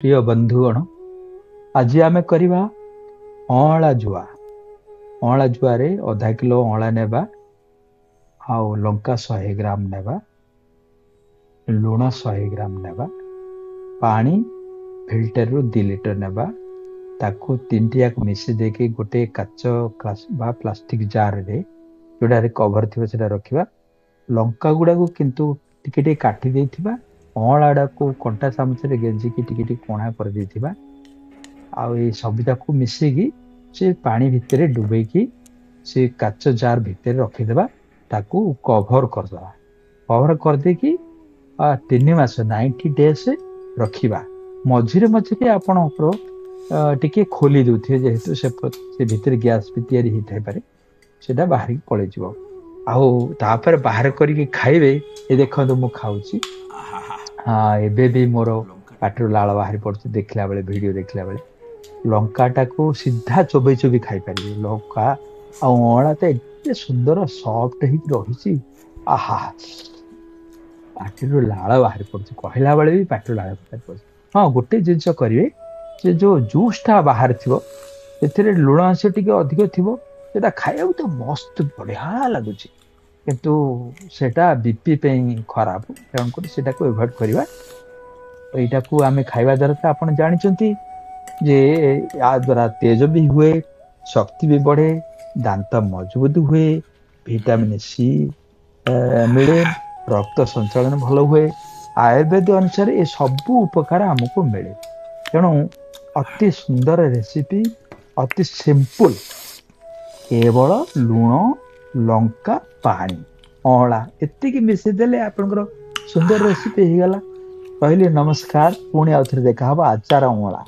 प्रिय बंधुगण आज आम करवा अँला जुआ। अँला जुआर अधा किलो अँला नेबा, आउ लंका 100 ग्राम नेबा, लुण 100 ग्राम नेबा, पानी फिल्टर रु 2 लिटर नेबा, ताकू तीन मिसी देके गोटे काच बा प्लास्टिक जार रे जोड़ा कवर थी से रखा। लंका गुड़ा को किंतु टिके काटी देथिबा, अँला को कंटा चामच गेजिकी टिके कणा कर देथिबा। आउ ये सबूता को मिसेगी से पानी भितर डुबेकी से काच जार भितर रखीदेबा, ताकू कभर करदे। कभर कर देकी 3 मास 90 डेज रखिबा। मझिरे मझिरे आपण टिके खोली दउथिए, जेहेतु से भितर गैस भी तैयारी होता पारे, सेटा बाहर की पड़े जीवो। आउ तापर बाहर करके खाइबे। ये देखो मु खाऊची। हाँ, एबे भी मोर पाटर लाल बाहरी पड़छ देखला बेले, वीडियो देखला बेले। लंकाटा को सीधा चोबई चोबई खाई पारे। लंका आ अँला तो एते सुंदर सॉफ्ट ही रही। आहा, पाटर लाल बाहरी पड़छ, कहला बेले भी पाटर लाल बाहरी पड़छ। हाँ, गोटे जिनस करेंगे, से जो जूसटा बाहर थी से लुण अंश टे अधिक थी, से खाया तो मस्त बढ़िया लगुच, किंतु सेटा बीपी पे खराब। तेणुक से एभॉइड करवा। यहाँ को आम खाइबा द्वारा तो आप जानते जे या द्वारा तेज भी हुए, शक्ति भी बढ़े, दांत मजबूत हुए, विटामिन सी मिले, रक्त संचालन भल हुए। आयुर्वेद अनुसार ये सबू उपकार आमको मिले। तेणु अति सुंदर रेसिपी, अति सिंपल, केवल लुण लंका पानी अँला एतिकी मिसेदेले आपनकर सुंदर रेसिपी हो गला। कहली नमस्कार, पुणी आउ थे देखा आचार अँला।